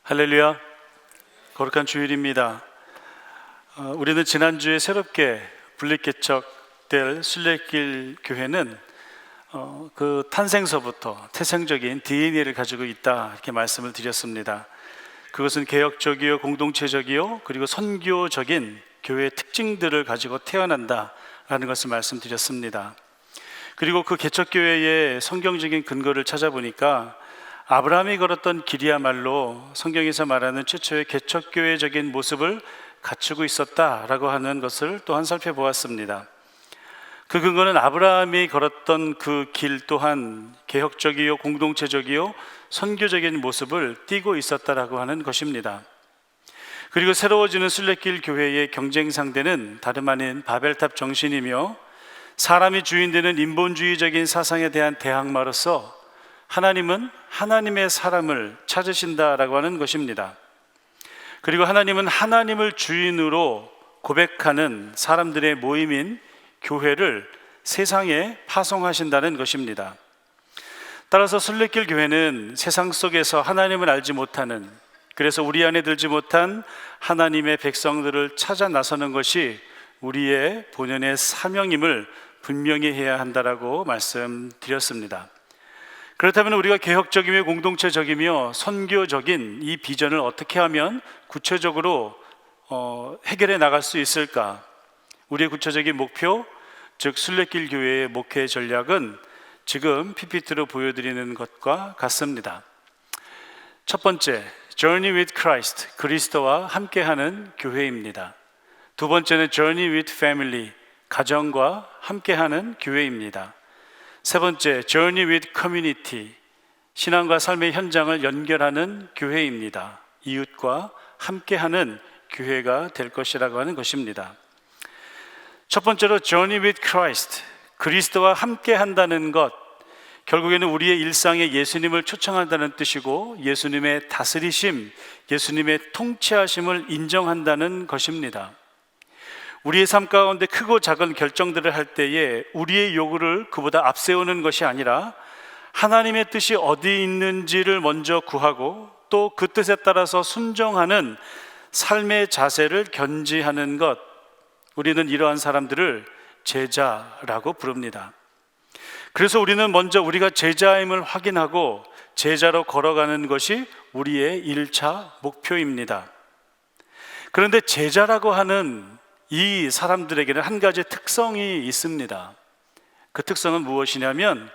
할렐루야, 거룩한 주일입니다. 우리는 지난주에 새롭게 분립개척될 순례길 교회는 그 탄생서부터 태생적인 DNA를 가지고 있다, 이렇게 말씀을 드렸습니다. 그것은 개혁적이요, 공동체적이요, 그리고 선교적인 교회의 특징들을 가지고 태어난다라는 것을 말씀드렸습니다. 그리고 그 개척교회의 성경적인 근거를 찾아보니까 아브라함이 걸었던 길이야말로 성경에서 말하는 최초의 개척교회적인 모습을 갖추고 있었다라고 하는 것을 또한 살펴보았습니다. 그 근거는 아브라함이 걸었던 그 길 또한 개혁적이요, 공동체적이요, 선교적인 모습을 띠고 있었다라고 하는 것입니다. 그리고 새로워지는 순례길 교회의 경쟁 상대는 다름 아닌 바벨탑 정신이며, 사람이 주인되는 인본주의적인 사상에 대한 대항마로서 하나님은 하나님의 사람을 찾으신다라고 하는 것입니다. 그리고 하나님은 하나님을 주인으로 고백하는 사람들의 모임인 교회를 세상에 파송하신다는 것입니다. 따라서 순례길 교회는 세상 속에서 하나님을 알지 못하는, 그래서 우리 안에 들지 못한 하나님의 백성들을 찾아 나서는 것이 우리의 본연의 사명임을 분명히 해야 한다라고 말씀드렸습니다. 그렇다면 우리가 개혁적이며 공동체적이며 선교적인 이 비전을 어떻게 하면 구체적으로 해결해 나갈 수 있을까? 우리의 구체적인 목표, 즉 순례길 교회의 목회 전략은 지금 PPT로 보여드리는 것과 같습니다. 첫 번째, Journey with Christ, 그리스도와 함께하는 교회입니다. 두 번째는 Journey with Family, 가정과 함께하는 교회입니다. 세 번째, Journey with Community, 신앙과 삶의 현장을 연결하는 교회입니다. 이웃과 함께하는 교회가 될 것이라고 하는 것입니다. 첫 번째로 Journey with Christ, 그리스도와 함께한다는 것, 결국에는 우리의 일상에 예수님을 초청한다는 뜻이고, 예수님의 다스리심, 예수님의 통치하심을 인정한다는 것입니다. 우리의 삶 가운데 크고 작은 결정들을 할 때에 우리의 요구를 그보다 앞세우는 것이 아니라 하나님의 뜻이 어디 있는지를 먼저 구하고 또 그 뜻에 따라서 순종하는 삶의 자세를 견지하는 것, 우리는 이러한 사람들을 제자라고 부릅니다. 그래서 우리는 먼저 우리가 제자임을 확인하고 제자로 걸어가는 것이 우리의 1차 목표입니다. 그런데 제자라고 하는 이 사람들에게는 한 가지 특성이 있습니다. 그 특성은 무엇이냐면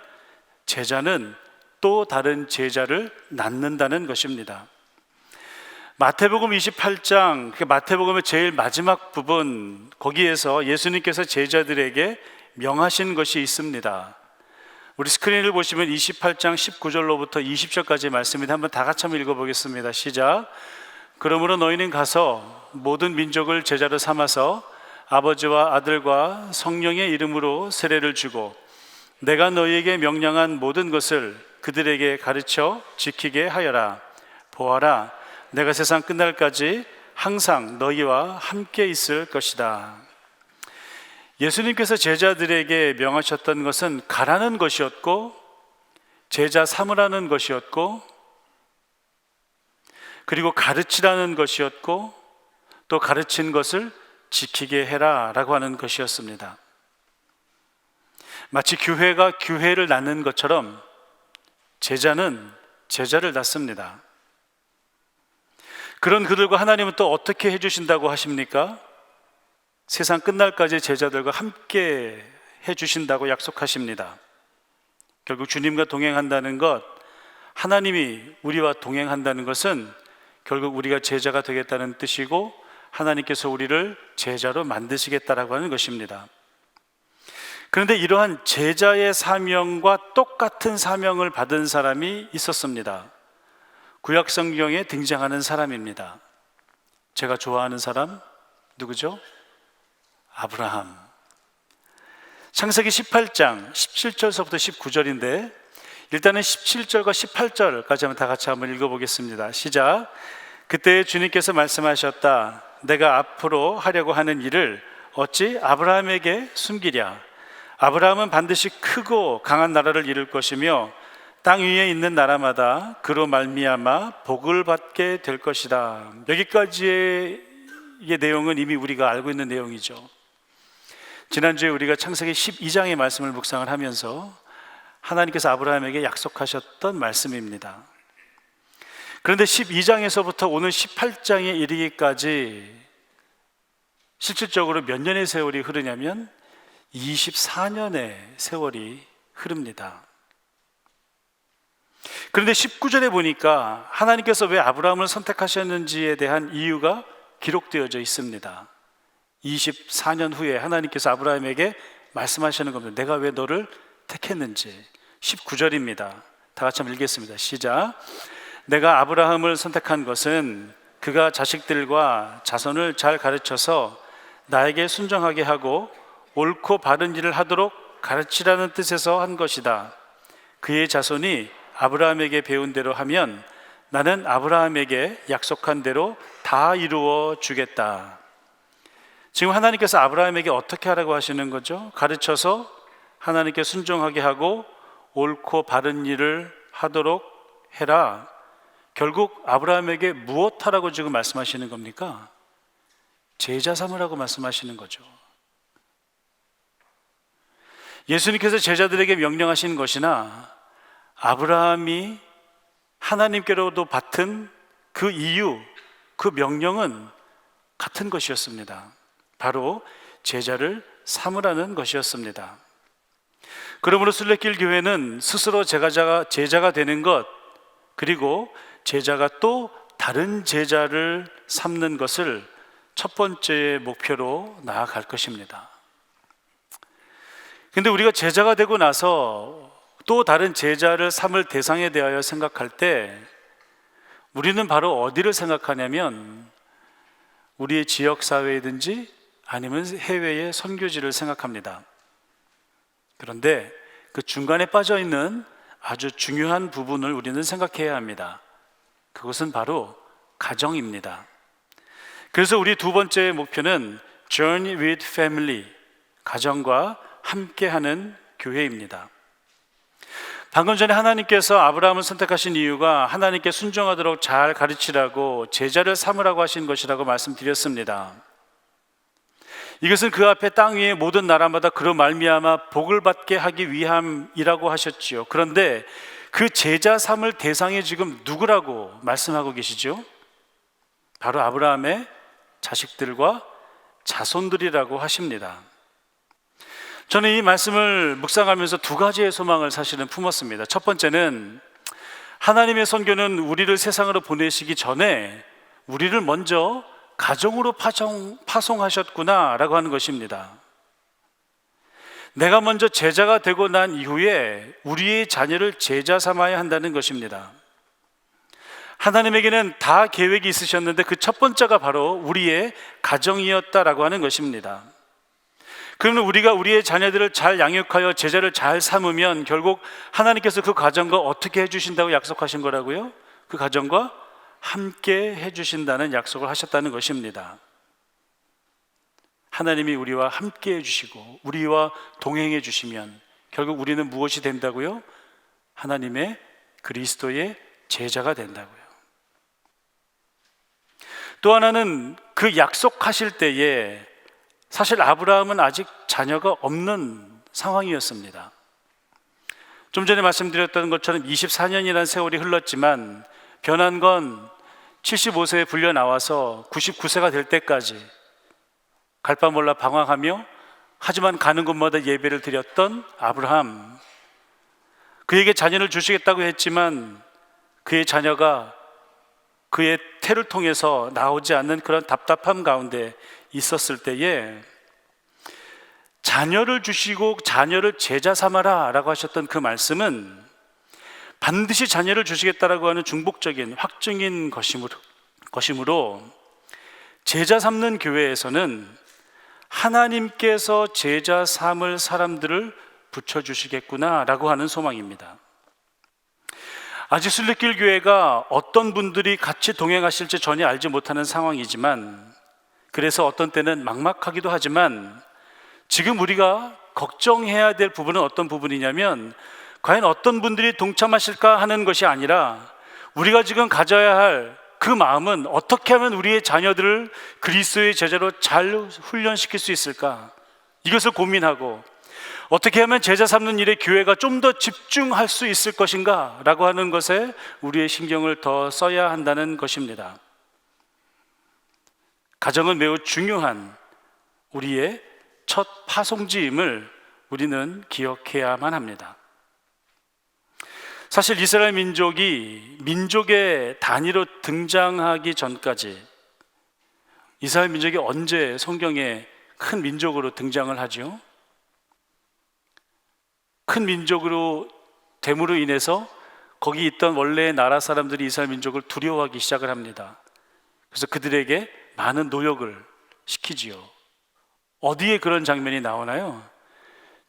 제자는 또 다른 제자를 낳는다는 것입니다. 마태복음 28장, 마태복음의 제일 마지막 부분, 거기에서 예수님께서 제자들에게 명하신 것이 있습니다. 우리 스크린을 보시면 28장 19절로부터 20절까지 말씀입니다. 한번 다 같이 한번 읽어보겠습니다. 시작. 그러므로 너희는 가서 모든 민족을 제자로 삼아서 아버지와 아들과 성령의 이름으로 세례를 주고 내가 너희에게 명령한 모든 것을 그들에게 가르쳐 지키게 하여라. 보아라, 내가 세상 끝날까지 항상 너희와 함께 있을 것이다. 예수님께서 제자들에게 명하셨던 것은 가라는 것이었고, 제자 삼으라는 것이었고, 그리고 가르치라는 것이었고, 또 가르친 것을 지키게 해라 라고 하는 것이었습니다. 마치 교회가 교회를 낳는 것처럼 제자는 제자를 낳습니다. 그런 그들과 하나님은 또 어떻게 해주신다고 하십니까? 세상 끝날까지 제자들과 함께 해주신다고 약속하십니다. 결국 주님과 동행한다는 것, 하나님이 우리와 동행한다는 것은 결국 우리가 제자가 되겠다는 뜻이고, 하나님께서 우리를 제자로 만드시겠다라고 하는 것입니다. 그런데 이러한 제자의 사명과 똑같은 사명을 받은 사람이 있었습니다. 구약 성경에 등장하는 사람입니다. 제가 좋아하는 사람 누구죠? 아브라함. 창세기 18장 17절서부터 19절인데 일단은 17절과 18절까지 한번 다 같이 한번 읽어보겠습니다. 시작. 그때 주님께서 말씀하셨다. 내가 앞으로 하려고 하는 일을 어찌 아브라함에게 숨기랴. 아브라함은 반드시 크고 강한 나라를 이룰 것이며 땅 위에 있는 나라마다 그로 말미암아 복을 받게 될 것이다. 여기까지의 내용은 이미 우리가 알고 있는 내용이죠. 지난주에 우리가 창세기 12장의 말씀을 묵상을 하면서 하나님께서 아브라함에게 약속하셨던 말씀입니다. 그런데 12장에서부터 오늘 18장에 이르기까지 실질적으로 몇 년의 세월이 흐르냐면 24년의 세월이 흐릅니다. 그런데 19절에 보니까 하나님께서 왜 아브라함을 선택하셨는지에 대한 이유가 기록되어져 있습니다. 24년 후에 하나님께서 아브라함에게 말씀하시는 겁니다. 내가 왜 너를 택했는지. 19절입니다. 다 같이 한번 읽겠습니다. 시작. 내가 아브라함을 선택한 것은 그가 자식들과 자손을 잘 가르쳐서 나에게 순종하게 하고 옳고 바른 일을 하도록 가르치라는 뜻에서 한 것이다. 그의 자손이 아브라함에게 배운 대로 하면 나는 아브라함에게 약속한 대로 다 이루어 주겠다. 지금 하나님께서 아브라함에게 어떻게 하라고 하시는 거죠? 가르쳐서 하나님께 순종하게 하고 옳고 바른 일을 하도록 해라. 결국 아브라함에게 무엇 하라고 지금 말씀하시는 겁니까? 제자 삼으라고 말씀하시는 거죠. 예수님께서 제자들에게 명령하신 것이나 아브라함이 하나님께로도 받은 그 이유, 그 명령은 같은 것이었습니다. 바로 제자를 삼으라는 것이었습니다. 그러므로 순례길 교회는 스스로 제자가 되는 것, 그리고 제자가 또 다른 제자를 삼는 것을 첫 번째 목표로 나아갈 것입니다. 근데 우리가 제자가 되고 나서 또 다른 제자를 삼을 대상에 대하여 생각할 때 우리는 바로 어디를 생각하냐면 우리의 지역사회이든지 아니면 해외의 선교지를 생각합니다. 그런데 그 중간에 빠져있는 아주 중요한 부분을 우리는 생각해야 합니다. 그것은 바로 가정입니다. 그래서 우리 두 번째 목표는 Journey with Family, 가정과 함께하는 교회입니다. 방금 전에 하나님께서 아브라함을 선택하신 이유가 하나님께 순종하도록 잘 가르치라고 제자를 삼으라고 하신 것이라고 말씀드렸습니다. 이것은 그 앞에 땅 위의 모든 나라마다 그로 말미암아 복을 받게 하기 위함이라고 하셨지요. 그런데 그 제자 삼을 대상이 지금 누구라고 말씀하고 계시죠? 바로 아브라함의 자식들과 자손들이라고 하십니다. 저는 이 말씀을 묵상하면서 두 가지의 소망을 사실은 품었습니다. 첫 번째는 하나님의 선교는 우리를 세상으로 보내시기 전에 우리를 먼저 가정으로 파송하셨구나라고 하는 것입니다. 내가 먼저 제자가 되고 난 이후에 우리의 자녀를 제자 삼아야 한다는 것입니다. 하나님에게는 다 계획이 있으셨는데 그 첫 번째가 바로 우리의 가정이었다라고 하는 것입니다. 그러면 우리가 우리의 자녀들을 잘 양육하여 제자를 잘 삼으면 결국 하나님께서 그 가정과 어떻게 해주신다고 약속하신 거라고요? 그 가정과 함께 해주신다는 약속을 하셨다는 것입니다. 하나님이 우리와 함께 해주시고 우리와 동행해 주시면 결국 우리는 무엇이 된다고요? 하나님의 그리스도의 제자가 된다고요. 또 하나는 그 약속하실 때에 사실 아브라함은 아직 자녀가 없는 상황이었습니다. 좀 전에 말씀드렸던 것처럼 24년이라는 세월이 흘렀지만 변한 건 75세에 불려 나와서 99세가 될 때까지 갈바 몰라 방황하며 하지만 가는 곳마다 예배를 드렸던 아브라함, 그에게 자녀를 주시겠다고 했지만 그의 자녀가 그의 태를 통해서 나오지 않는 그런 답답함 가운데 있었을 때에 자녀를 주시고 자녀를 제자 삼아라 라고 하셨던 그 말씀은 반드시 자녀를 주시겠다라고 하는 중복적인 확증인 것이므로 제자 삼는 교회에서는 하나님께서 제자 삼을 사람들을 붙여주시겠구나 라고 하는 소망입니다. 아직 순례길 교회가 어떤 분들이 같이 동행하실지 전혀 알지 못하는 상황이지만, 그래서 어떤 때는 막막하기도 하지만 지금 우리가 걱정해야 될 부분은 어떤 부분이냐면 과연 어떤 분들이 동참하실까 하는 것이 아니라 우리가 지금 가져야 할 그 마음은 어떻게 하면 우리의 자녀들을 그리스도의 제자로 잘 훈련시킬 수 있을까? 이것을 고민하고 어떻게 하면 제자 삼는 일에 교회가 좀 더 집중할 수 있을 것인가? 라고 하는 것에 우리의 신경을 더 써야 한다는 것입니다. 가정은 매우 중요한 우리의 첫 파송지임을 우리는 기억해야만 합니다. 사실 이스라엘 민족이 민족의 단위로 등장하기 전까지 이스라엘 민족이 언제 성경에 큰 민족으로 등장을 하죠? 큰 민족으로 됨으로 인해서 거기 있던 원래의 나라 사람들이 이스라엘 민족을 두려워하기 시작을 합니다. 그래서 그들에게 많은 노역을 시키지요. 어디에 그런 장면이 나오나요?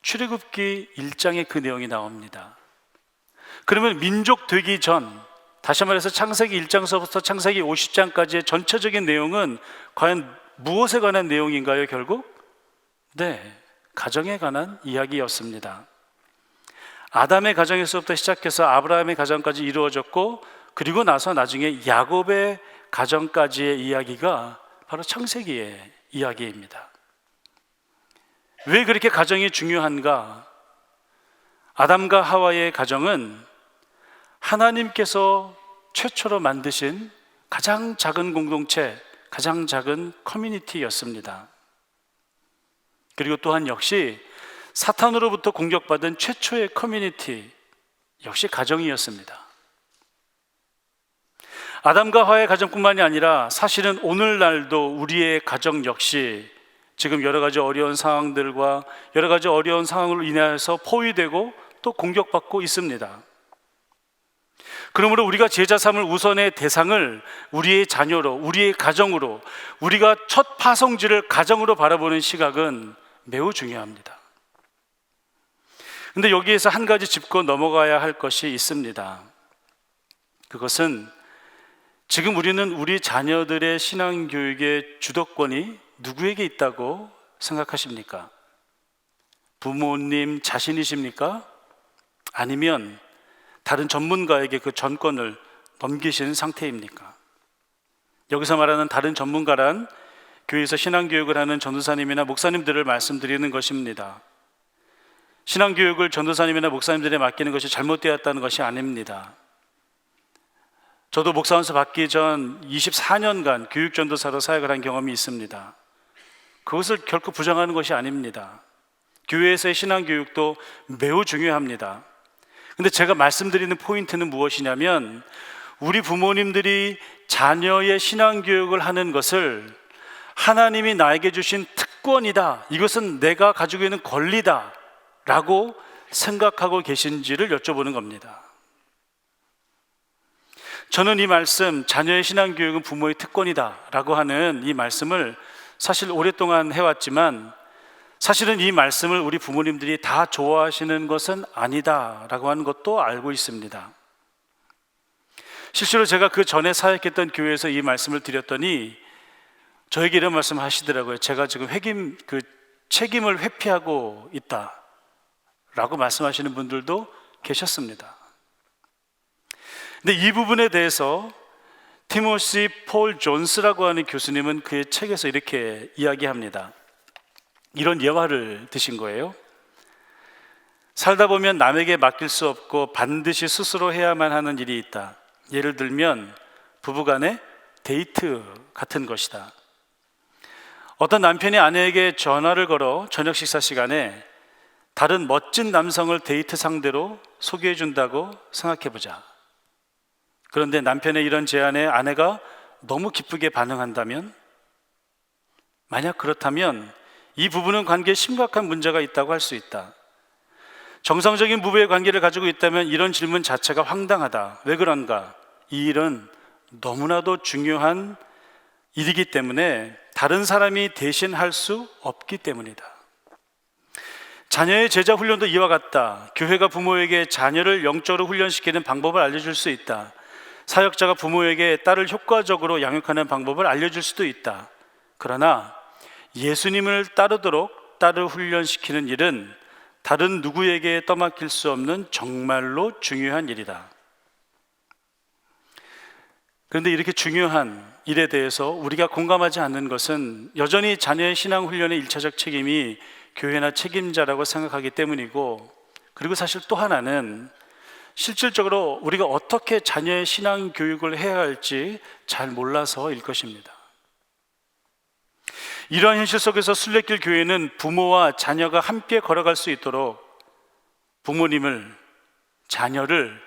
출애굽기 1장에 그 내용이 나옵니다. 그러면 민족 되기 전, 다시 말해서 창세기 1장서부터 창세기 50장까지의 전체적인 내용은 과연 무엇에 관한 내용인가요, 결국? 네, 가정에 관한 이야기였습니다. 아담의 가정에서부터 시작해서 아브라함의 가정까지 이루어졌고, 그리고 나서 나중에 야곱의 가정까지의 이야기가 바로 창세기의 이야기입니다. 왜 그렇게 가정이 중요한가? 아담과 하와의 가정은 하나님께서 최초로 만드신 가장 작은 공동체, 가장 작은 커뮤니티였습니다. 그리고 또한 역시 사탄으로부터 공격받은 최초의 커뮤니티, 역시 가정이었습니다. 아담과 하와의 가정뿐만이 아니라 사실은 오늘날도 우리의 가정 역시 지금 여러 가지 어려운 상황들과 여러 가지 어려운 상황으로 인해서 포위되고 또 공격받고 있습니다. 그러므로 우리가 제자 삼을 우선의 대상을 우리의 자녀로, 우리의 가정으로, 우리가 첫 파송지를 가정으로 바라보는 시각은 매우 중요합니다. 근데 여기에서 한 가지 짚고 넘어가야 할 것이 있습니다. 그것은 지금 우리는 우리 자녀들의 신앙교육의 주도권이 누구에게 있다고 생각하십니까? 부모님 자신이십니까? 아니면 다른 전문가에게 그 전권을 넘기신 상태입니까? 여기서 말하는 다른 전문가란 교회에서 신앙교육을 하는 전도사님이나 목사님들을 말씀드리는 것입니다. 신앙교육을 전도사님이나 목사님들에 맡기는 것이 잘못되었다는 것이 아닙니다. 저도 목사원서 받기 전 24년간 교육전도사로 사역을 한 경험이 있습니다. 그것을 결코 부정하는 것이 아닙니다. 교회에서의 신앙교육도 매우 중요합니다. 근데 제가 말씀드리는 포인트는 무엇이냐면 우리 부모님들이 자녀의 신앙교육을 하는 것을 하나님이 나에게 주신 특권이다, 이것은 내가 가지고 있는 권리다 라고 생각하고 계신지를 여쭤보는 겁니다. 저는 이 말씀, 자녀의 신앙교육은 부모의 특권이다 라고 하는 이 말씀을 사실 오랫동안 해왔지만 사실은 이 말씀을 우리 부모님들이 다 좋아하시는 것은 아니다 라고 하는 것도 알고 있습니다. 실제로 제가 그 전에 사역했던 교회에서 이 말씀을 드렸더니 저에게 이런 말씀을 하시더라고요. 제가 지금 책임을 회피하고 있다 라고 말씀하시는 분들도 계셨습니다. 근데 이 부분에 대해서 티모시 폴 존스라고 하는 교수님은 그의 책에서 이렇게 이야기합니다. 이런 예화를 드신 거예요. 살다 보면 남에게 맡길 수 없고 반드시 스스로 해야만 하는 일이 있다. 예를 들면 부부간의 데이트 같은 것이다. 어떤 남편이 아내에게 전화를 걸어 저녁 식사 시간에 다른 멋진 남성을 데이트 상대로 소개해 준다고 생각해 보자. 그런데 남편의 이런 제안에 아내가 너무 기쁘게 반응한다면, 만약 그렇다면 이 부부는 관계에 심각한 문제가 있다고 할 수 있다. 정상적인 부부의 관계를 가지고 있다면 이런 질문 자체가 황당하다. 왜 그런가? 이 일은 너무나도 중요한 일이기 때문에 다른 사람이 대신할 수 없기 때문이다. 자녀의 제자 훈련도 이와 같다. 교회가 부모에게 자녀를 영적으로 훈련시키는 방법을 알려줄 수 있다. 사역자가 부모에게 딸을 효과적으로 양육하는 방법을 알려줄 수도 있다. 그러나 예수님을 따르도록 딸을 훈련시키는 일은 다른 누구에게 떠맡길 수 없는 정말로 중요한 일이다. 그런데 이렇게 중요한 일에 대해서 우리가 공감하지 않는 것은 여전히 자녀의 신앙 훈련의 일차적 책임이 교회나 책임자라고 생각하기 때문이고, 그리고 사실 또 하나는 실질적으로 우리가 어떻게 자녀의 신앙 교육을 해야 할지 잘 몰라서일 것입니다. 이러한 현실 속에서 순례길 교회는 부모와 자녀가 함께 걸어갈 수 있도록 부모님을, 자녀를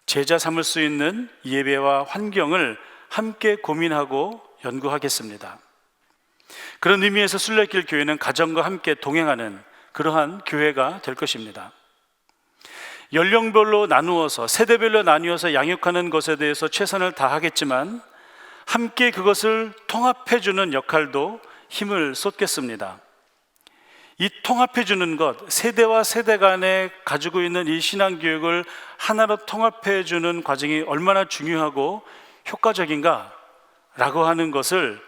제자 삼을 수 있는 예배와 환경을 함께 고민하고 연구하겠습니다. 그런 의미에서 순례길 교회는 가정과 함께 동행하는 그러한 교회가 될 것입니다. 연령별로 나누어서, 세대별로 나누어서 양육하는 것에 대해서 최선을 다하겠지만 함께 그것을 통합해주는 역할도 힘을 쏟겠습니다. 이 통합해주는 것, 세대와 세대 간에 가지고 있는 이 신앙교육을 하나로 통합해주는 과정이 얼마나 중요하고 효과적인가 라고 하는 것을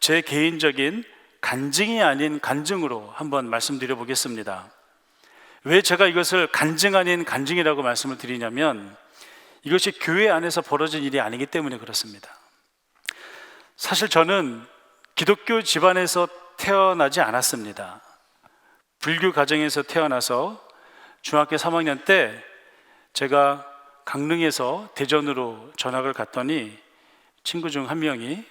제 개인적인 간증이 아닌 간증으로 한번 말씀드려 보겠습니다. 왜 제가 이것을 간증 아닌 간증이라고 말씀을 드리냐면, 이것이 교회 안에서 벌어진 일이 아니기 때문에 그렇습니다. 사실 저는 기독교 집안에서 태어나지 않았습니다. 불교 가정에서 태어나서 중학교 3학년 때 제가 강릉에서 대전으로 전학을 갔더니 친구 중 한 명이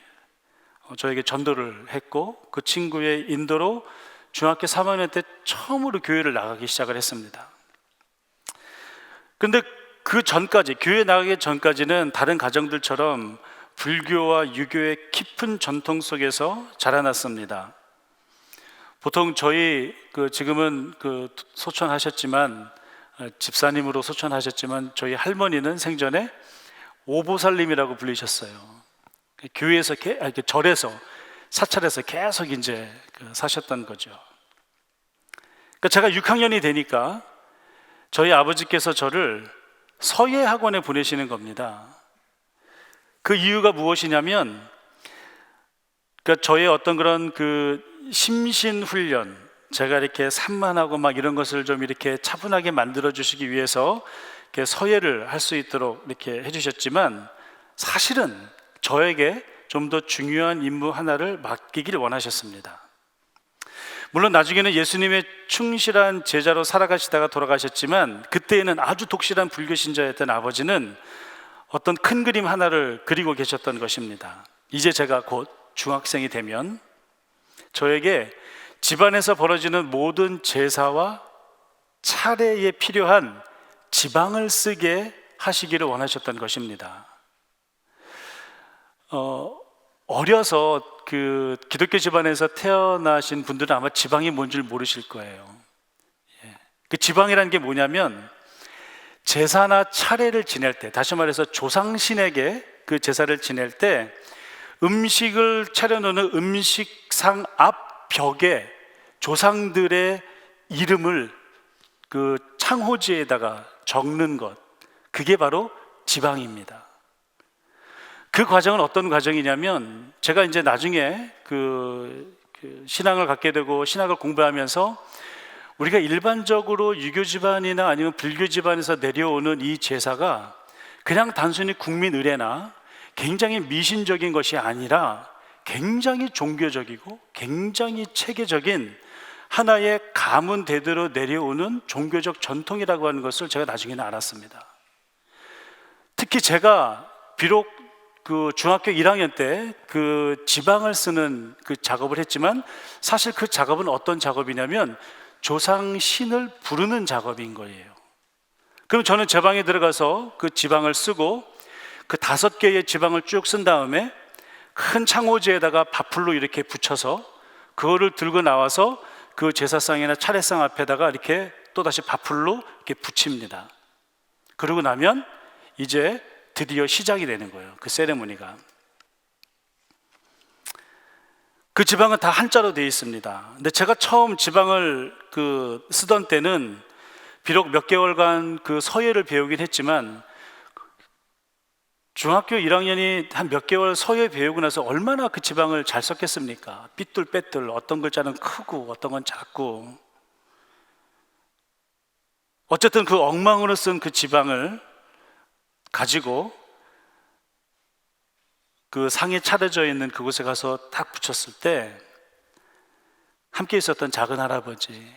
저에게 전도를 했고, 그 친구의 인도로 중학교 3학년 때 처음으로 교회를 나가기 시작을 했습니다. 근데 그 전까지, 교회 나가기 전까지는 다른 가정들처럼 불교와 유교의 깊은 전통 속에서 자라났습니다. 보통 저희 지금은 소천하셨지만, 집사님으로 소천하셨지만 저희 할머니는 생전에 오보살님이라고 불리셨어요. 교회에서 절에서 사찰에서 계속 이제 사셨던 거죠. 그러니까 제가 6학년이 되니까 저희 아버지께서 저를 서예 학원에 보내시는 겁니다. 그 이유가 무엇이냐면, 그러니까 저의 어떤 그런 심신 훈련, 제가 이렇게 산만하고 막 이런 것을 좀 이렇게 차분하게 만들어 주시기 위해서 이렇게 서예를 할 수 있도록 이렇게 해주셨지만, 사실은 저에게 좀 더 중요한 임무 하나를 맡기길 원하셨습니다. 물론 나중에는 예수님의 충실한 제자로 살아가시다가 돌아가셨지만, 그때에는 아주 독실한 불교 신자였던 아버지는 어떤 큰 그림 하나를 그리고 계셨던 것입니다. 이제 제가 곧 중학생이 되면 저에게 집안에서 벌어지는 모든 제사와 차례에 필요한 지방을 쓰게 하시기를 원하셨던 것입니다. 어려서 기독교 집안에서 태어나신 분들은 아마 지방이 뭔 줄 모르실 거예요. 그 지방이라는 게 뭐냐면, 제사나 차례를 지낼 때, 다시 말해서 조상신에게 그 제사를 지낼 때 음식을 차려놓는 음식상 앞 벽에 조상들의 이름을 그 창호지에다가 적는 것, 그게 바로 지방입니다. 그 과정은 어떤 과정이냐면, 제가 이제 나중에 신앙을 갖게 되고 신학을 공부하면서 우리가 일반적으로 유교 집안이나 아니면 불교 집안에서 내려오는 이 제사가 그냥 단순히 국민 의례나 굉장히 미신적인 것이 아니라 굉장히 종교적이고 굉장히 체계적인 하나의 가문 대대로 내려오는 종교적 전통이라고 하는 것을 제가 나중에는 알았습니다. 특히 제가 비록 중학교 1학년 때 지방을 쓰는 작업을 했지만, 사실 그 작업은 어떤 작업이냐면 조상 신을 부르는 작업인 거예요. 그럼 저는 제 방에 들어가서 그 지방을 쓰고 그 5개의 지방을 쭉 쓴 다음에 큰 창호지에다가 밥풀로 이렇게 붙여서 그거를 들고 나와서 그 제사상이나 차례상 앞에다가 이렇게 또다시 밥풀로 이렇게 붙입니다. 그러고 나면 이제 드디어 시작이 되는 거예요. 그 세레모니가. 그 지방은 다 한자로 되어 있습니다. 근데 제가 처음 지방을 쓰던 때는 비록 몇 개월간 그 서예를 배우긴 했지만, 중학교 1학년이 한 몇 개월 서예 배우고 나서 얼마나 그 지방을 잘 썼겠습니까? 삐뚤빼뚤, 어떤 글자는 크고 어떤 건 작고. 어쨌든 그 엉망으로 쓴 그 지방을 가지고 그 상에 차려져 있는 그곳에 가서 딱 붙였을 때 함께 있었던 작은 할아버지,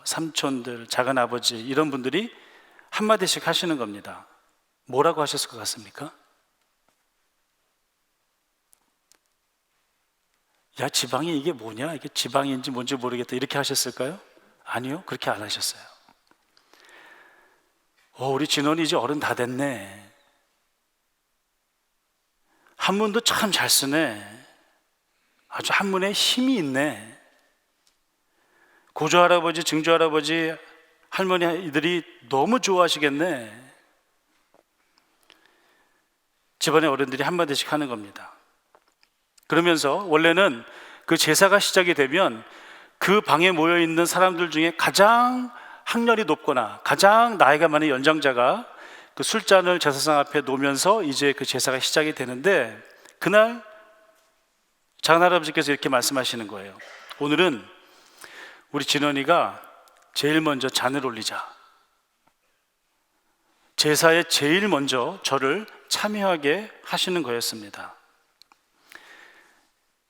삼촌들, 작은 아버지 이런 분들이 한마디씩 하시는 겁니다. 뭐라고 하셨을 것 같습니까? 야, 지방이 이게 뭐냐? 이게 지방인지 뭔지 모르겠다. 이렇게 하셨을까요? 아니요, 그렇게 안 하셨어요. 우리 진원이 이제 어른 다 됐네. 한문도 참 잘 쓰네. 아주 한문에 힘이 있네. 고조 할아버지, 증조 할아버지, 할머니들이 너무 좋아하시겠네. 집안의 어른들이 한마디씩 하는 겁니다. 그러면서 원래는 그 제사가 시작이 되면 그 방에 모여 있는 사람들 중에 가장 학렬이 높거나 가장 나이가 많은 연장자가 그 술잔을 제사상 앞에 놓으면서 이제 그 제사가 시작이 되는데, 그날 작은 할아버지께서 이렇게 말씀하시는 거예요. 오늘은 우리 진원이가 제일 먼저 잔을 올리자. 제사에 제일 먼저 저를 참여하게 하시는 거였습니다.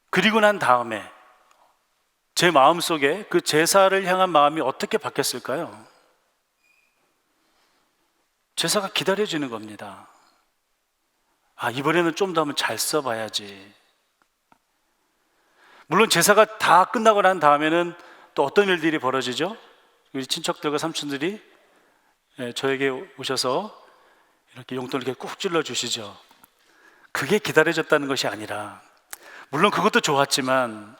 그리고 난 다음에 제 마음속에 그 제사를 향한 마음이 어떻게 바뀌었을까요? 제사가 기다려지는 겁니다. 이번에는 좀 더 한번 잘 써봐야지. 물론 제사가 다 끝나고 난 다음에는 또 어떤 일들이 벌어지죠? 우리 친척들과 삼촌들이 저에게 오셔서 이렇게 용돈을 이렇게 꾹 찔러 주시죠. 그게 기다려졌다는 것이 아니라, 물론 그것도 좋았지만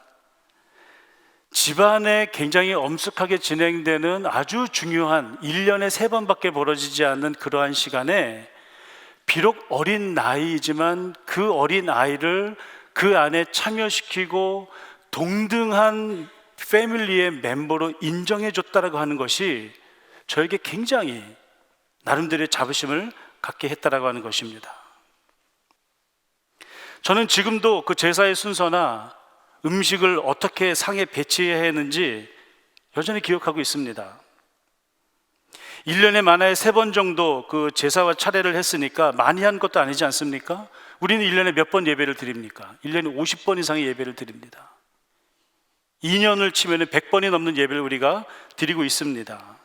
집안에 굉장히 엄숙하게 진행되는 아주 중요한 1년에 3번밖에 벌어지지 않는 그러한 시간에 비록 어린 나이이지만 그 어린 아이를 그 안에 참여시키고 동등한 패밀리의 멤버로 인정해 줬다라고 하는 것이 저에게 굉장히 나름대로의 자부심을 갖게 했다라고 하는 것입니다. 저는 지금도 그 제사의 순서나 음식을 어떻게 상에 배치해야 했는지 여전히 기억하고 있습니다. 1년에 많아야 3번 정도 그 제사와 차례를 했으니까 많이 한 것도 아니지 않습니까? 우리는 1년에 몇 번 예배를 드립니까? 1년에 50번 이상의 예배를 드립니다. 2년을 치면 100번이 넘는 예배를 우리가 드리고 있습니다.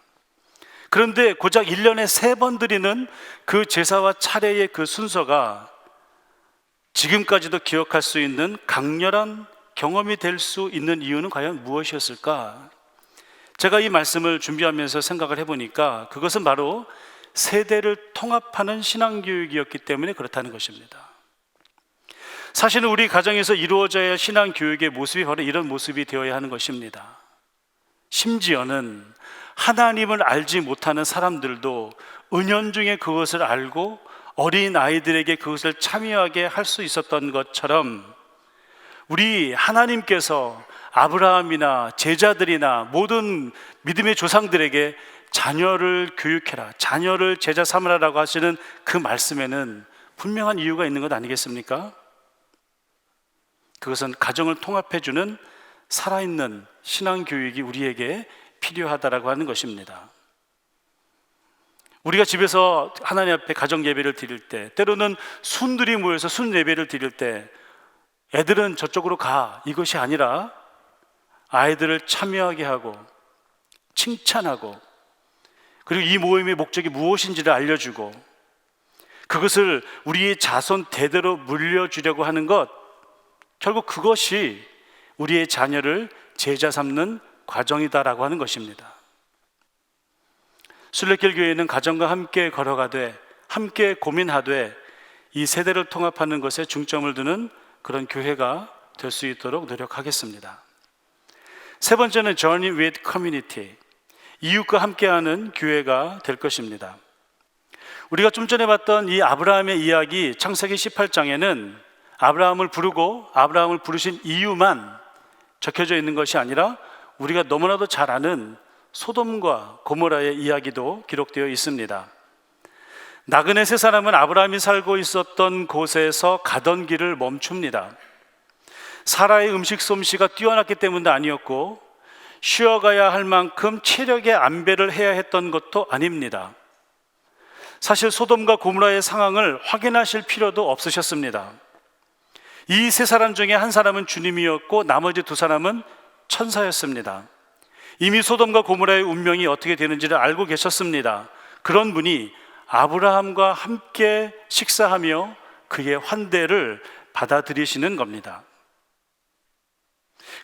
그런데 고작 1년에 3번 드리는 그 제사와 차례의 그 순서가 지금까지도 기억할 수 있는 강렬한 경험이 될 수 있는 이유는 과연 무엇이었을까? 제가 이 말씀을 준비하면서 생각을 해보니까 그것은 바로 세대를 통합하는 신앙교육이었기 때문에 그렇다는 것입니다. 사실은 우리 가정에서 이루어져야 할 신앙교육의 모습이 바로 이런 모습이 되어야 하는 것입니다. 심지어는 하나님을 알지 못하는 사람들도 은연중에 그것을 알고 어린 아이들에게 그것을 참여하게 할 수 있었던 것처럼, 우리 하나님께서 아브라함이나 제자들이나 모든 믿음의 조상들에게 자녀를 교육해라, 자녀를 제자 삼으라라고 하시는 그 말씀에는 분명한 이유가 있는 것 아니겠습니까? 그것은 가정을 통합해주는 살아있는 신앙교육이 우리에게 필요하다라고 하는 것입니다. 우리가 집에서 하나님 앞에 가정 예배를 드릴 때, 때로는 순들이 모여서 순 예배를 드릴 때 애들은 저쪽으로 가, 이것이 아니라 아이들을 참여하게 하고 칭찬하고, 그리고 이 모임의 목적이 무엇인지를 알려주고 그것을 우리의 자손 대대로 물려주려고 하는 것, 결국 그것이 우리의 자녀를 제자 삼는 과정이다라고 하는 것입니다. 순례길 교회는 가정과 함께 걸어가되 함께 고민하되 이 세대를 통합하는 것에 중점을 두는 그런 교회가 될 수 있도록 노력하겠습니다. 세 번째는 Journey with Community, 이웃과 함께하는 교회가 될 것입니다. 우리가 좀 전에 봤던 이 아브라함의 이야기, 창세기 18장에는 아브라함을 부르고 아브라함을 부르신 이유만 적혀져 있는 것이 아니라 우리가 너무나도 잘 아는 소돔과 고모라의 이야기도 기록되어 있습니다. 나그네 세 사람은 아브라함이 살고 있었던 곳에서 가던 길을 멈춥니다. 사라의 음식 솜씨가 뛰어났기 때문도 아니었고 쉬어가야 할 만큼 체력의 안배를 해야 했던 것도 아닙니다. 사실 소돔과 고모라의 상황을 확인하실 필요도 없으셨습니다. 이 세 사람 중에 한 사람은 주님이었고 나머지 두 사람은 천사였습니다. 이미 소돔과 고모라의 운명이 어떻게 되는지를 알고 계셨습니다. 그런 분이 아브라함과 함께 식사하며 그의 환대를 받아들이시는 겁니다.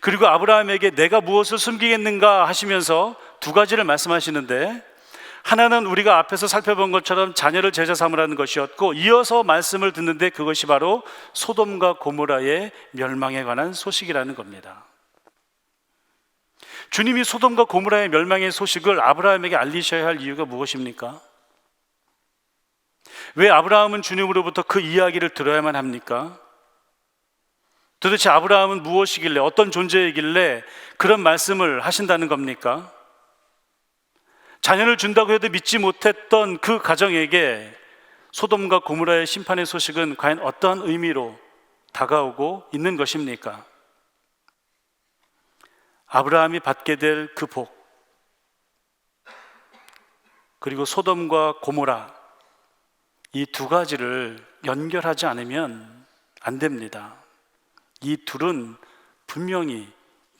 그리고 아브라함에게 내가 무엇을 숨기겠는가 하시면서 두 가지를 말씀하시는데, 하나는 우리가 앞에서 살펴본 것처럼 자녀를 제자 삼으라는 것이었고, 이어서 말씀을 듣는데 그것이 바로 소돔과 고모라의 멸망에 관한 소식이라는 겁니다. 주님이 소돔과 고모라의 멸망의 소식을 아브라함에게 알리셔야 할 이유가 무엇입니까? 왜 아브라함은 주님으로부터 그 이야기를 들어야만 합니까? 도대체 아브라함은 무엇이길래, 어떤 존재이길래 그런 말씀을 하신다는 겁니까? 자녀를 준다고 해도 믿지 못했던 그 가정에게 소돔과 고모라의 심판의 소식은 과연 어떠한 의미로 다가오고 있는 것입니까? 아브라함이 받게 될 그 복, 그리고 소돔과 고모라, 이 두 가지를 연결하지 않으면 안 됩니다. 이 둘은 분명히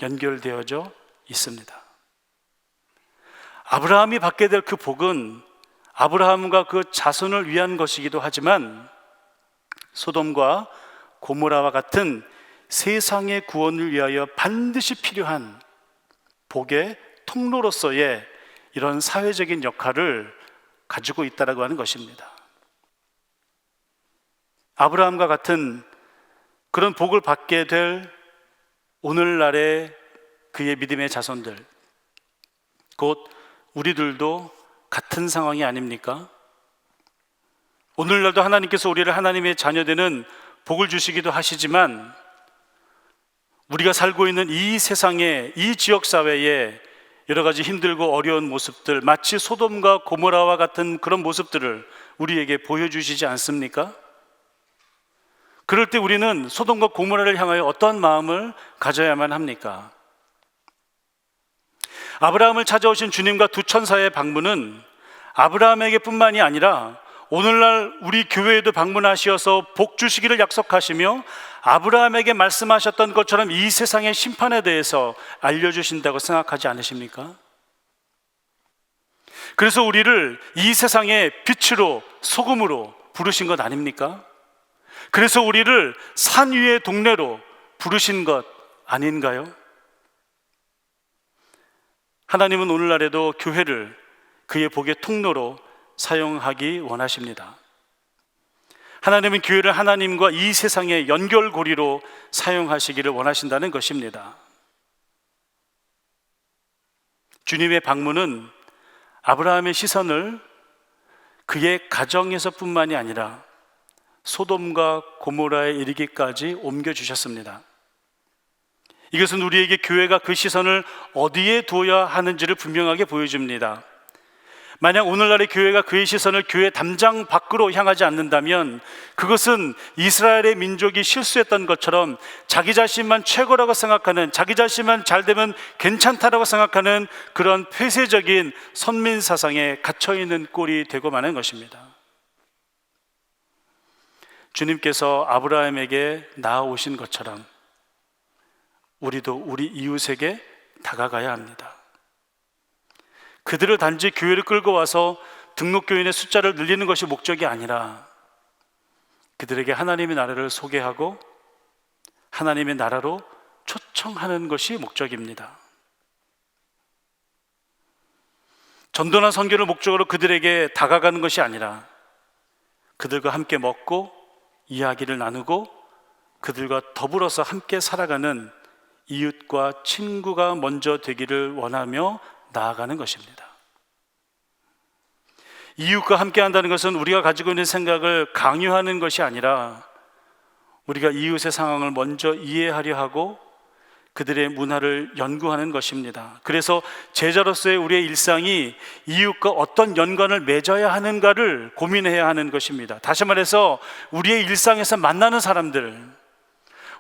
연결되어져 있습니다. 아브라함이 받게 될 그 복은 아브라함과 그 자손을 위한 것이기도 하지만, 소돔과 고모라와 같은 세상의 구원을 위하여 반드시 필요한 복의 통로로서의 이런 사회적인 역할을 가지고 있다라고 하는 것입니다. 아브라함과 같은 그런 복을 받게 될 오늘날의 그의 믿음의 자손들, 곧 우리들도 같은 상황이 아닙니까? 오늘날도 하나님께서 우리를 하나님의 자녀되는 복을 주시기도 하시지만, 우리가 살고 있는 이 세상에, 이 지역사회에 여러 가지 힘들고 어려운 모습들, 마치 소돔과 고모라와 같은 그런 모습들을 우리에게 보여주시지 않습니까? 그럴 때 우리는 소돔과 고모라를 향하여 어떠한 마음을 가져야만 합니까? 아브라함을 찾아오신 주님과 두 천사의 방문은 아브라함에게 뿐만이 아니라 오늘날 우리 교회에도 방문하셔서 복 주시기를 약속하시며, 아브라함에게 말씀하셨던 것처럼 이 세상의 심판에 대해서 알려주신다고 생각하지 않으십니까? 그래서 우리를 이 세상의 빛으로, 소금으로 부르신 것 아닙니까? 그래서 우리를 산 위의 동네로 부르신 것 아닌가요? 하나님은 오늘날에도 교회를 그의 복의 통로로 사용하기 원하십니다. 하나님은 교회를 하나님과 이 세상의 연결고리로 사용하시기를 원하신다는 것입니다. 주님의 방문은 아브라함의 시선을 그의 가정에서뿐만이 아니라 소돔과 고모라에 이르기까지 옮겨주셨습니다. 이것은 우리에게 교회가 그 시선을 어디에 두어야 하는지를 분명하게 보여줍니다. 만약 오늘날의 교회가 그의 시선을 교회 담장 밖으로 향하지 않는다면, 그것은 이스라엘의 민족이 실수했던 것처럼 자기 자신만 최고라고 생각하는, 자기 자신만 잘되면 괜찮다라고 생각하는 그런 폐쇄적인 선민 사상에 갇혀있는 꼴이 되고 마는 것입니다. 주님께서 아브라함에게 나아오신 것처럼 우리도 우리 이웃에게 다가가야 합니다. 그들을 단지 교회를 끌고 와서 등록교인의 숫자를 늘리는 것이 목적이 아니라, 그들에게 하나님의 나라를 소개하고 하나님의 나라로 초청하는 것이 목적입니다. 전도나 선교를 목적으로 그들에게 다가가는 것이 아니라, 그들과 함께 먹고 이야기를 나누고 그들과 더불어서 함께 살아가는 이웃과 친구가 먼저 되기를 원하며 나아가는 것입니다. 이웃과 함께 한다는 것은 우리가 가지고 있는 생각을 강요하는 것이 아니라, 우리가 이웃의 상황을 먼저 이해하려 하고 그들의 문화를 연구하는 것입니다. 그래서 제자로서의 우리의 일상이 이웃과 어떤 연관을 맺어야 하는가를 고민해야 하는 것입니다. 다시 말해서 우리의 일상에서 만나는 사람들,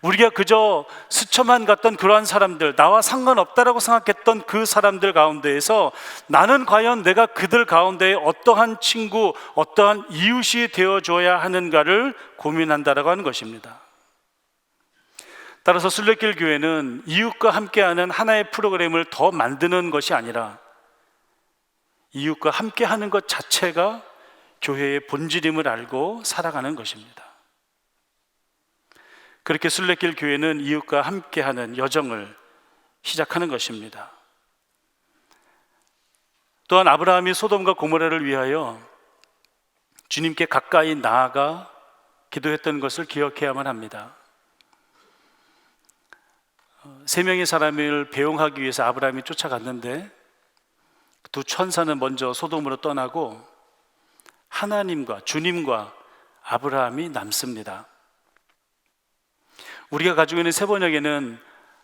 우리가 그저 스쳐만 갔던 그러한 사람들, 나와 상관없다라고 생각했던 그 사람들 가운데에서 나는 과연 내가 그들 가운데에 어떠한 친구, 어떠한 이웃이 되어줘야 하는가를 고민한다라고 하는 것입니다. 따라서 순례길 교회는 이웃과 함께하는 하나의 프로그램을 더 만드는 것이 아니라 이웃과 함께하는 것 자체가 교회의 본질임을 알고 살아가는 것입니다. 그렇게 순례길 교회는 이웃과 함께하는 여정을 시작하는 것입니다. 또한 아브라함이 소돔과 고모라를 위하여 주님께 가까이 나아가 기도했던 것을 기억해야만 합니다. 세 명의 사람을 배웅하기 위해서 아브라함이 쫓아갔는데 두 천사는 먼저 소돔으로 떠나고 하나님과 주님과 아브라함이 남습니다. 우리가 가지고 있는 세 번역에는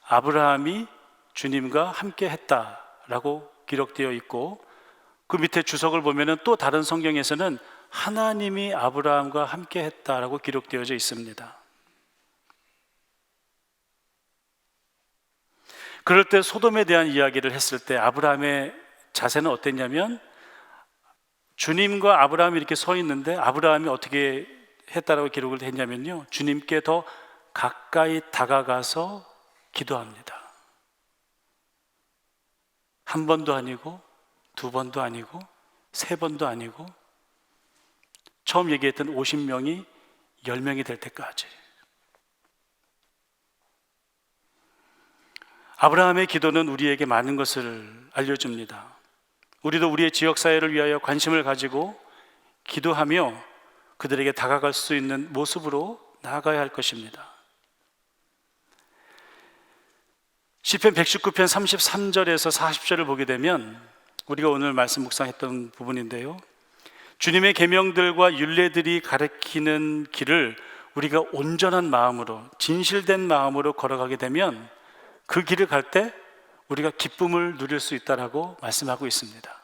아브라함이 주님과 함께 했다라고 기록되어 있고, 그 밑에 주석을 보면은 또 다른 성경에서는 하나님이 아브라함과 함께 했다라고 기록되어져 있습니다. 그럴 때 소돔에 대한 이야기를 했을 때 아브라함의 자세는 어땠냐면, 주님과 아브라함이 이렇게 서 있는데 아브라함이 어떻게 했다라고 기록을 했냐면요, 주님께 더 가까이 다가가서 기도합니다. 한 번도 아니고 두 번도 아니고 세 번도 아니고 처음 얘기했던 50명이 10명이 될 때까지. 아브라함의 기도는 우리에게 많은 것을 알려줍니다. 우리도 우리의 지역사회를 위하여 관심을 가지고 기도하며 그들에게 다가갈 수 있는 모습으로 나아가야 할 것입니다. 시편 119편 33절에서 40절을 보게 되면 우리가 오늘 말씀 묵상했던 부분인데요, 주님의 계명들과 율례들이 가리키는 길을 우리가 온전한 마음으로, 진실된 마음으로 걸어가게 되면 그 길을 갈 때 우리가 기쁨을 누릴 수 있다라고 말씀하고 있습니다.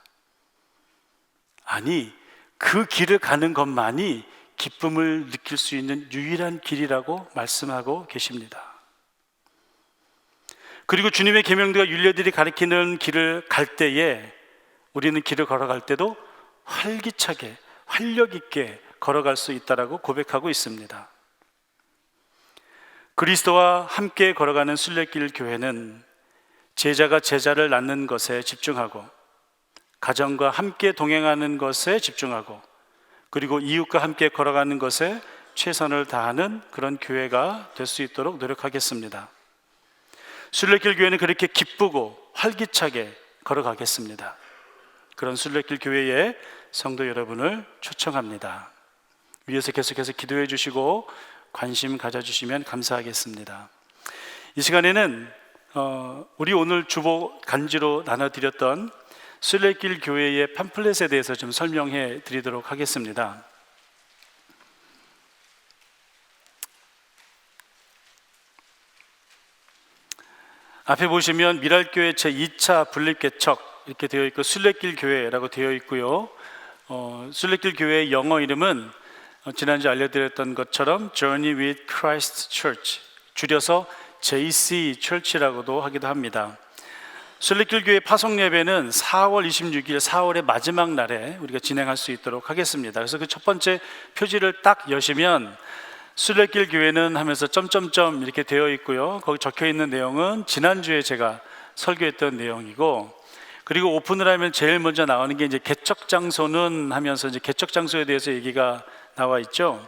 아니, 그 길을 가는 것만이 기쁨을 느낄 수 있는 유일한 길이라고 말씀하고 계십니다. 그리고 주님의 계명들과 율례들이 가리키는 길을 갈 때에 우리는 길을 걸어갈 때도 활기차게, 활력 있게 걸어갈 수 있다라고 고백하고 있습니다. 그리스도와 함께 걸어가는 순례길 교회는 제자가 제자를 낳는 것에 집중하고, 가정과 함께 동행하는 것에 집중하고, 그리고 이웃과 함께 걸어가는 것에 최선을 다하는 그런 교회가 될 수 있도록 노력하겠습니다. 순례길 교회는 그렇게 기쁘고 활기차게 걸어가겠습니다. 그런 순례길 교회의 성도 여러분을 초청합니다. 위에서 계속해서 기도해 주시고 관심 가져주시면 감사하겠습니다. 이 시간에는 우리 오늘 주보 간지로 나눠드렸던 순례길 교회의 팜플렛에 대해서 좀 설명해 드리도록 하겠습니다. 앞에 보시면 미랄교회 제2차 분립개척 이렇게 되어 있고 순례길 교회라고 되어 있고요. 순례길 교회의 영어 이름은 지난주에 알려드렸던 것처럼 Journey with Christ Church, 줄여서 JC Church라고도 하기도 합니다. 순례길 교회 파송 예배는 4월 26일 4월의 마지막 날에 우리가 진행할 수 있도록 하겠습니다. 그래서 그 첫 번째 표지를 딱 여시면 순례길 교회는 하면서 점점점 이렇게 되어 있고요. 거기 적혀 있는 내용은 지난주에 제가 설교했던 내용이고, 그리고 오픈을 하면 제일 먼저 나오는 게 이제 개척 장소는 하면서 이제 개척 장소에 대해서 얘기가 나와 있죠.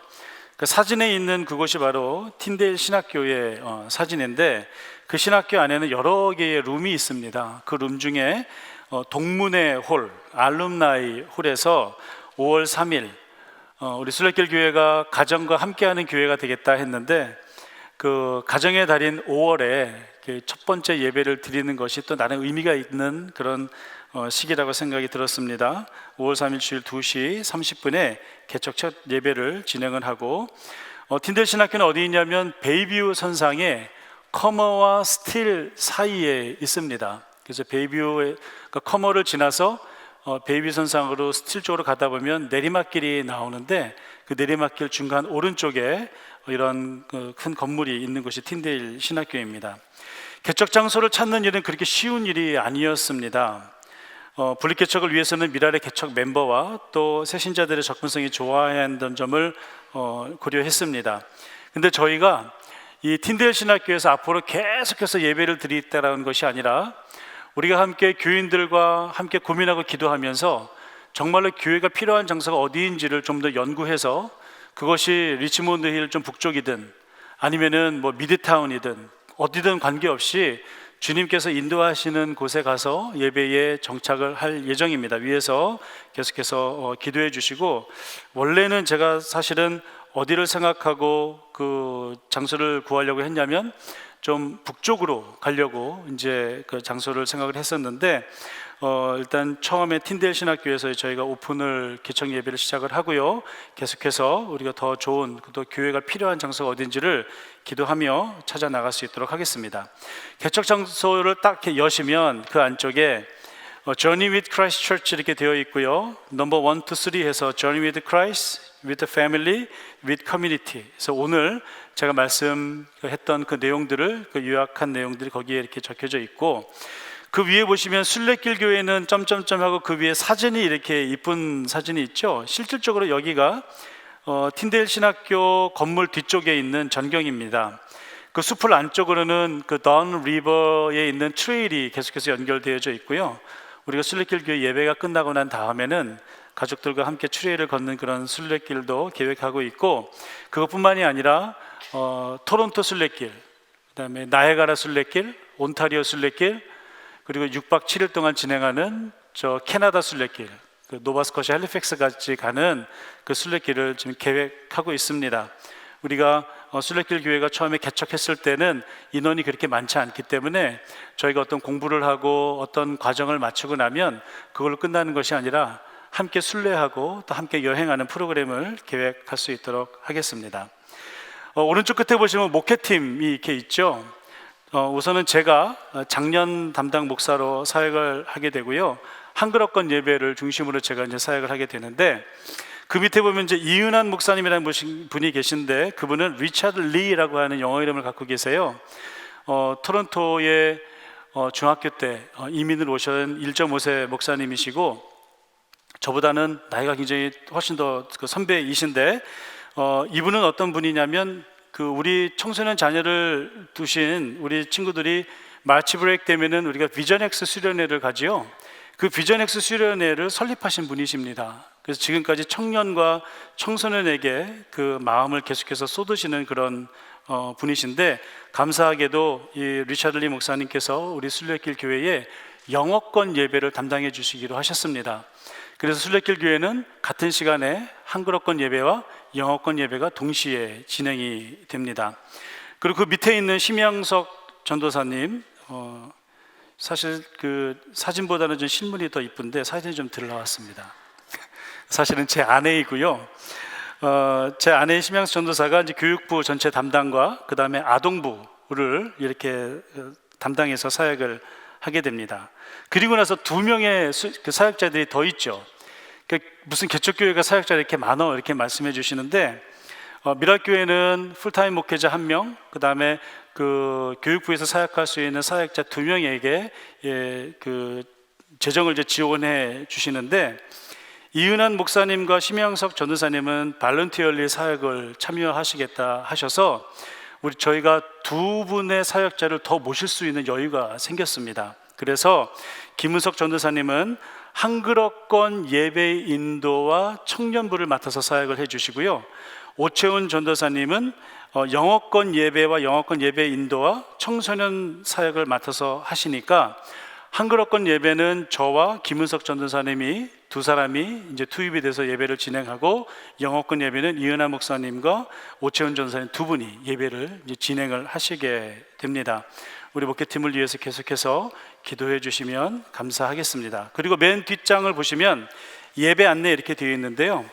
그 사진에 있는 그곳이 바로 틴데일 신학교의 사진인데, 그 신학교 안에는 여러 개의 룸이 있습니다. 그 룸 중에 동문회 홀, 알룸나이 홀에서 5월 3일 우리 순례길 교회가 가정과 함께하는 교회가 되겠다 했는데, 그 가정의 달인 5월에 첫 번째 예배를 드리는 것이 또 나름 의미가 있는 그런 시기라고 생각이 들었습니다. 5월 3일 주일 2시 30분에 개척 첫 예배를 진행을 하고, 틴델 신학교는 어디 있냐면 베이뷰 선상에 커머와 스틸 사이에 있습니다. 그래서 베이뷰의 커머를 지나서 베이비 선상으로 스틸 쪽으로 가다 보면 내리막길이 나오는데, 그 내리막길 중간 오른쪽에 이런 큰 건물이 있는 곳이 틴데일 신학교입니다. 개척 장소를 찾는 일은 그렇게 쉬운 일이 아니었습니다. 분립개척을 위해서는 미랄의 개척 멤버와 또 새신자들의 접근성이 좋아야 한다는 점을 고려했습니다. 근데 저희가 이 틴데일 신학교에서 앞으로 계속해서 예배를 드리겠다는 것이 아니라 우리가 함께 교인들과 함께 고민하고 기도하면서 정말로 교회가 필요한 장소가 어디인지를 좀 더 연구해서 그것이 리치몬드 힐 좀 북쪽이든 아니면은 뭐 미드타운이든 어디든 관계없이 주님께서 인도하시는 곳에 가서 예배에 정착을 할 예정입니다. 위에서 계속해서 기도해 주시고, 원래는 제가 사실은 어디를 생각하고 그 장소를 구하려고 했냐면 좀 북쪽으로 가려고 이제 그 장소를 생각을 했었는데 일단 처음에 틴데일 신학교에서 저희가 오픈을 개척 예배를 시작을 하고요. 계속해서 우리가 더 좋은 또 교회가 필요한 장소가 어딘지를 기도하며 찾아 나갈 수 있도록 하겠습니다. 개척 장소를 딱 이렇게 여시면 그 안쪽에 Journey with Christ Church 이렇게 되어 있고요. 넘버 1, 2, 3 해서 Journey with Christ, with the Family, with Community. 그래서 오늘 제가 말씀했던 그 내용들을 그 요약한 내용들이 거기에 이렇게 적혀져 있고, 그 위에 보시면 순례길 교회는 점점점 하고 그 위에 사진이 이렇게 이쁜 사진이 있죠. 실질적으로 여기가 틴데일 신학교 건물 뒤쪽에 있는 전경입니다. 그 숲을 안쪽으로는 그 던 리버에 있는 트레일이 계속해서 연결되어져 있고요. 우리가 순례길 교회 예배가 끝나고 난 다음에는 가족들과 함께 트레일을 걷는 그런 순례길도 계획하고 있고, 그것뿐만이 아니라 토론토 순례길, 그다음에 나이아가라 순례길, 온타리오 순례길, 그리고 6박 7일 동안 진행하는 저 캐나다 순례길, 그 노바스코샤 헬리팩스까지 가는 그 순례길을 지금 계획하고 있습니다. 우리가 순례길 교회가 처음에 개척했을 때는 인원이 그렇게 많지 않기 때문에 저희가 어떤 공부를 하고 어떤 과정을 마치고 나면 그걸로 끝나는 것이 아니라 함께 순례하고 또 함께 여행하는 프로그램을 계획할 수 있도록 하겠습니다. 오른쪽 끝에 보시면 목회팀이 이렇게 있죠. 우선은 제가 작년 담당 목사로 사역을 하게 되고요. 한글어권 예배를 중심으로 제가 이제 사역을 하게 되는데, 그 밑에 보면 이제 이은한 목사님이라는 분이 계신데, 그분은 리차드 리라고 하는 영어 이름을 갖고 계세요. 토론토에 중학교 때 이민을 오신 1.5세 목사님이시고, 저보다는 나이가 굉장히 훨씬 더 선배이신데, 이분은 어떤 분이냐면 그 우리 청소년 자녀를 두신 우리 친구들이 마치 브레이크 되면은 우리가 비전엑스 수련회를 가지요. 그 비전엑스 수련회를 설립하신 분이십니다. 그래서 지금까지 청년과 청소년에게 그 마음을 계속해서 쏟으시는 그런 분이신데, 감사하게도 이 리차드 리 목사님께서 우리 순례길 교회에 영어권 예배를 담당해 주시기로 하셨습니다. 그래서 순례길 교회는 같은 시간에 한글어권 예배와 영어권 예배가 동시에 진행이 됩니다. 그리고 그 밑에 있는 심양석 전도사님, 사실 그 사진보다는 좀 실물이 더 이쁜데 사진이 좀 덜 나왔습니다. 사실은 제 아내이고요. 제 아내인 심양석 전도사가 이제 교육부 전체 담당과 그 다음에 아동부를 이렇게 담당해서 사역을 하게 됩니다. 그리고 나서 2명의 그 사역자들이 더 있죠. 무슨 개척교회가 사역자 이렇게 많어 이렇게 말씀해 주시는데, 미랄교회는 풀타임 목회자 1명, 그 다음에 그 교육부에서 사역할 수 있는 사역자 2명에게 그 재정을 이제 지원해 주시는데, 이은한 목사님과 심양석 전도사님은 발런티얼리 사역을 참여하시겠다 하셔서 저희가 2분의 사역자를 더 모실 수 있는 여유가 생겼습니다. 그래서 김은석 전도사님은 한글어권 예배 인도와 청년부를 맡아서 사역을 해주시고요. 오채훈 전도사님은 영어권 예배와 영어권 예배 인도와 청소년 사역을 맡아서 하시니까, 한글어권 예배는 저와 김은석 전도사님이 2사람이 이제 투입이 돼서 예배를 진행하고, 영어권 예배는 이은하 목사님과 오채훈 전도사님 2분이 예배를 이제 진행을 하시게 됩니다. 우리 목회팀을 위해서 계속해서 기도해 주시면 감사하겠습니다. 그리고 맨 뒷장을 보시면 예배 안내 이렇게 되어 있는데요.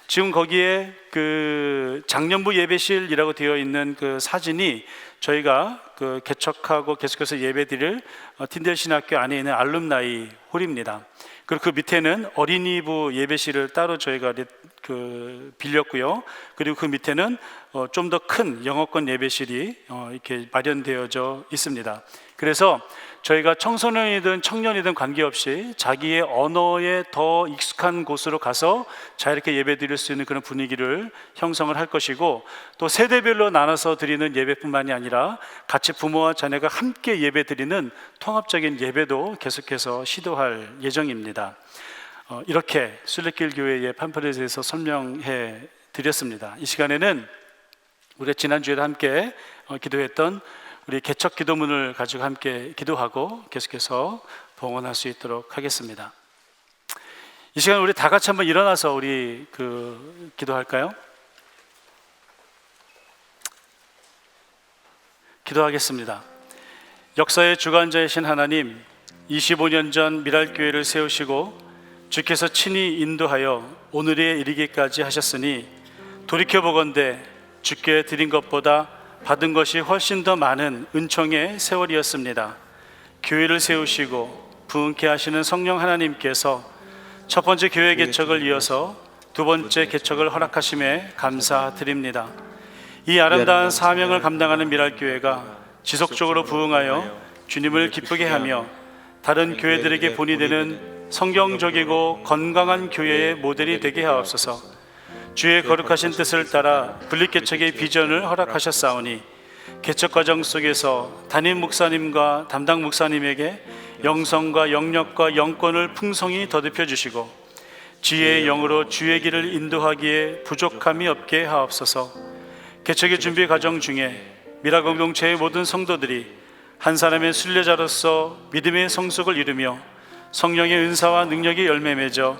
지금 거기에 그 장년부 예배실이라고 되어 있는 그 사진이 저희가 그 개척하고 계속해서 예배드릴 틴데일 신학교 안에 있는 알룸나이 홀입니다. 그리고 그 밑에는 어린이부 예배실을 따로 저희가 빌렸고요. 그리고 그 밑에는 좀 더 큰 영어권 예배실이 이렇게 마련되어져 있습니다. 그래서 저희가 청소년이든 청년이든 관계없이 자기의 언어에 더 익숙한 곳으로 가서 자유롭게 예배 드릴 수 있는 그런 분위기를 형성을 할 것이고, 또 세대별로 나눠서 드리는 예배뿐만이 아니라 같이 부모와 자녀가 함께 예배 드리는 통합적인 예배도 계속해서 시도할 예정입니다. 이렇게 순례길 교회의 팜플렛에서 설명해 드렸습니다. 이 시간에는 우리 지난주에도 함께 기도했던 우리 개척 기도문을 가지고 함께 기도하고 계속해서 봉헌할 수 있도록 하겠습니다. 이 시간 우리 다 같이 한번 일어나서 우리 기도할까요? 기도하겠습니다. 역사의 주관자이신 하나님, 25년 전 미랄교회를 세우시고 주께서 친히 인도하여 오늘에 이르기까지 하셨으니, 돌이켜보건대 주께 드린 것보다 받은 것이 훨씬 더 많은 은총의 세월이었습니다. 교회를 세우시고 부흥케 하시는 성령 하나님께서 첫 번째 교회 개척을 이어서 두 번째 개척을 허락하심에 감사드립니다. 이 아름다운 사명을 감당하는 미랄교회가 지속적으로 부흥하여 주님을 기쁘게 하며 다른 교회들에게 본이 되는 성경적이고 건강한 교회의 모델이 되게 하옵소서. 주의 거룩하신 뜻을 따라 분립개척의 비전을 허락하셨사오니, 개척 과정 속에서 담임 목사님과 담당 목사님에게 영성과 영력과 영권을 풍성히 더듬혀 주시고, 지혜의 영으로 주의 길을 인도하기에 부족함이 없게 하옵소서. 개척의 준비 과정 중에 미라 공동체의 모든 성도들이 한 사람의 순례자로서 믿음의 성숙을 이루며 성령의 은사와 능력이 열매 맺어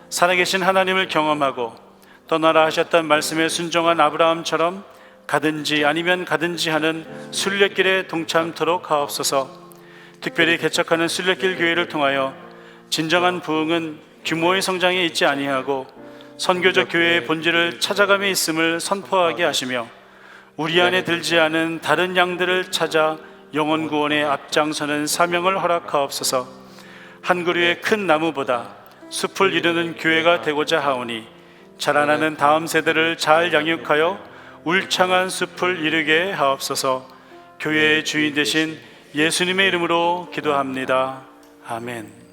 살아계신 하나님을 경험하고 떠나라 하셨던 말씀에 순종한 아브라함처럼 가든지 아니면 가든지 하는 순례길에 동참토록 하옵소서. 특별히 개척하는 순례길 교회를 통하여 진정한 부흥은 규모의 성장에 있지 아니하고 선교적 교회의 본질을 찾아감에 있음을 선포하게 하시며, 우리 안에 들지 않은 다른 양들을 찾아 영혼 구원에 앞장서는 사명을 허락하옵소서. 한 그루의 큰 나무보다 숲을 이루는 교회가 되고자 하오니, 자라나는 다음 세대를 잘 양육하여 울창한 숲을 이루게 하옵소서. 교회의 주인 되신 예수님의 이름으로 기도합니다. 아멘.